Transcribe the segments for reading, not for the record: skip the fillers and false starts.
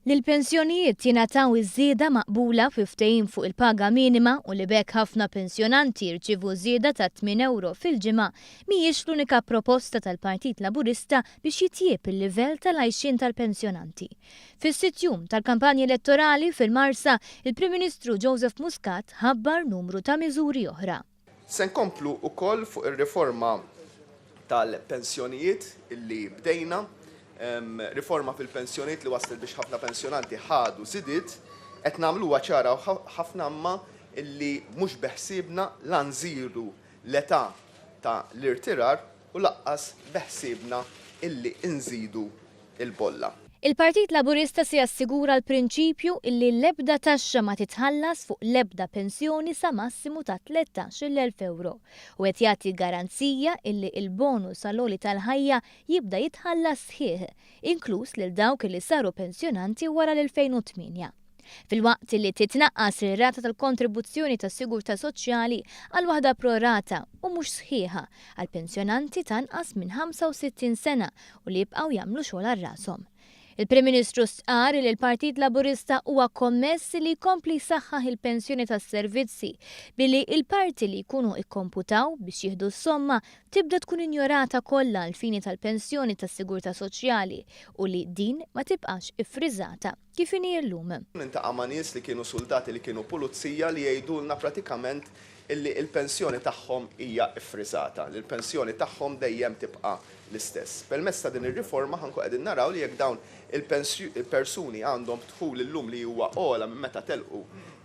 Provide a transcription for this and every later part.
Lill-pensjonijiet jingħataw iż-żieda maqbula fi ftehim fuq il-paga minima u li bekk ħafna pensjonanti jirċievu żieda ta' 8 euro fil-ġimgħa mhijiex l-unika proposta tal-Partit Laburista biex jitjieb il-livell tal-għajxien tal-pensjonanti. Fis-sitt-jum tal-kampanja elettorali fil-Marsa, il-Prim Ministru Joseph Muscat ħabbar numru ta' miżuri oħra. Se nkomplu wkoll fuq ir-riforma tal-pensjonijiet illi bdejna. Riforma fil-pensjoniet li waslet biex ħafna pensjonanti ħadu żidiet, qed nagħmluha ċara ħafna imma illi mhux beħsiebna la nżidu l-età ta' l-irtirar u laqqas beħsiebna illi nżidu il-bolla. Il-Partit Laburista se jassigura l-prinċipju illi l-ebda taxxa ma titħallas fuq l-ebda pensjoni sa massimu ta' 13,000 euro u qed jagħti garanzija illi il-bonus għall-għoli tal-ħajja jibda jitħallas sħiħ, inkluż lil dawk li saru pensjonanti wara l-2008. Fil-waqt li titnaqqas ir-rata tal-kontribuzzjoni tas-sigurtà soċjali għal waħda prorata u mhux sħiħa għal pensjonanti tanqas minn 65 sena u li jibqgħu jagħmlu xogħol għal rashom. Il-Prim Ministru stqar li l-Partit Laburista huwa kommess li jkompli jsaħħaħ il-pensjoni tas-servizzi billi il-parti li jkunu ikkomputaw biex jieħdu s-somma tibda tkun injorata kollha għal fini tal-pensjoni tas-sigurtà soċjali u li din ma tibqax iffriżata kif inhi llum. Nintaqa' ma' nies li kienu soldati li kienu pulizija li jgħidulna pratikament illi il-pensjoni tagħhom hija iffriżata, li l-pensjoni tagħhom dejjem tibqa' l-istess. Permezz ta' din ir-riforma ħankun qegħdin naraw li jekk dawn il-persuni għandhom dħul illum li huwa ogħla minn meta telqu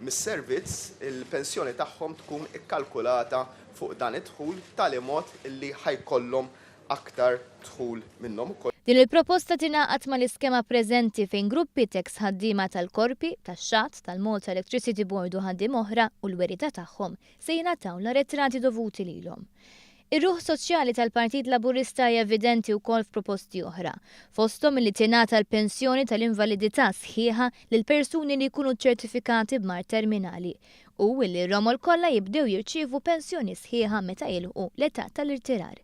mis-servizz, il-pensjoni tagħhom tkun ikkalkulata fuq dan id-dħul tali mod illi ħajkollhom aktar dħul minnhom ukoll. Din il-proposta tingħaqad mal-iskema preżenti fejn gruppi teks ħaddiema tal-korpi, tax-xatt, tal-Malta Electricity Board u ħaddiem oħra u l-werità tagħhom se jingħataw l-arretrati dovuti lilhom. Ir-ruħ soċjali tal-Partit Laburista hija evidenti wkoll f'proposti oħra, fosthom li tingħata l-pensjoni tal-invalidità sħiħa lil persuni li jkunu ċertifikati b'mart terminali u li r-romol kollha jibdew jirċievu pensjoni sħiħa meta jilħqu l-età tal-irtirar.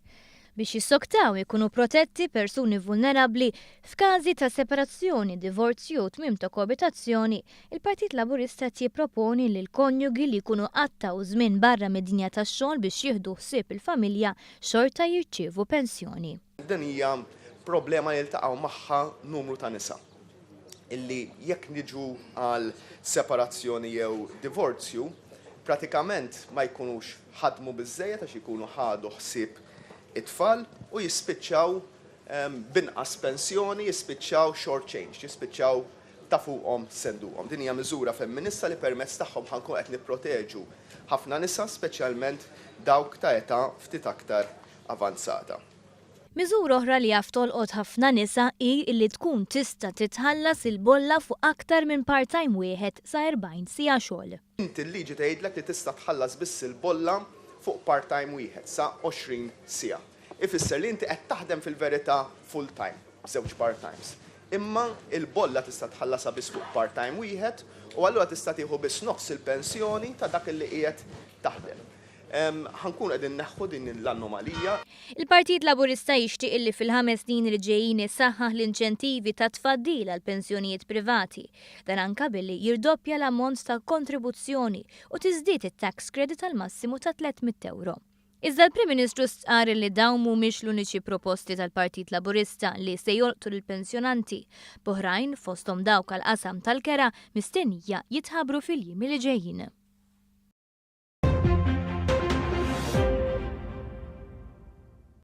Biex jissoktaw ikunu protetti persuni vulnerabbli f'każi ta' separazzjoni, divorzju u tmiem ta' koabitazzjoni, il-Partit Laburista jipproponi lil konjugi li jkunu qattaw żmien barra mid-dinja tax-xogħol biex jieħdu ħsieb il-familja xorta jirċievu pensjoni. Dan hija problema li jiltaqgħu magħha numru ta' nisa illi jekk niġu għal separazzjoni jew divorzju, pratikament ma jkunux ħadmu biżżejjed għax ikunu ħadu ħsieb it-tfal u jispiċċaw binqas pensjoni, jispiċċaw short change, jispiċċaw ta' fuqhom senduhom. Din hija miżura femminista li permezz tagħhom ħankun qed nipproteġu ħafna nisa, speċjalment dawk ta' età ftit aktar avanzata. Miżura oħra li jaf tolqot ħafna nisa hi li tkun tista' titħallas il-bolla fuq aktar minn part-time wieħed sa 40 siegħa xogħol. Inti l-liġi tgħidlek li tista' tħallas biss il-bolla fuq part-time wieħed sa 20 siegħa. Ifisser li inti qed taħdem fil-verità full-time, żewġ part-times. Imma il-bolla tista' tħallasha biss fuq part-time wieħed u allura tista' tieħu biss nofs il-pensjoni ta' dak li qiegħed taħdem. Ħankun qegħdin neħħu din l-anomalija. Il-Partit Laburista jixtieq illi fil-5 snin li ġejjin isaħħaħ l-inċentivi ta' tfaddil għal pensjonijiet privati. Dan anke billi jirdoppja l-ammont ta' kontribuzzjoni u tiżdied it-tax credit għal massimu ta' 300 euro. Iżda l-Prim Ministru stqar li dawn mhumiex l-uniċi proposti tal-Partit Laburista li se jolqtu lill-pensjonanti. Boħrajn fosthom dawk għall-qasam tal-kera mistennija jitħabbru fil-jiem li ġejjin.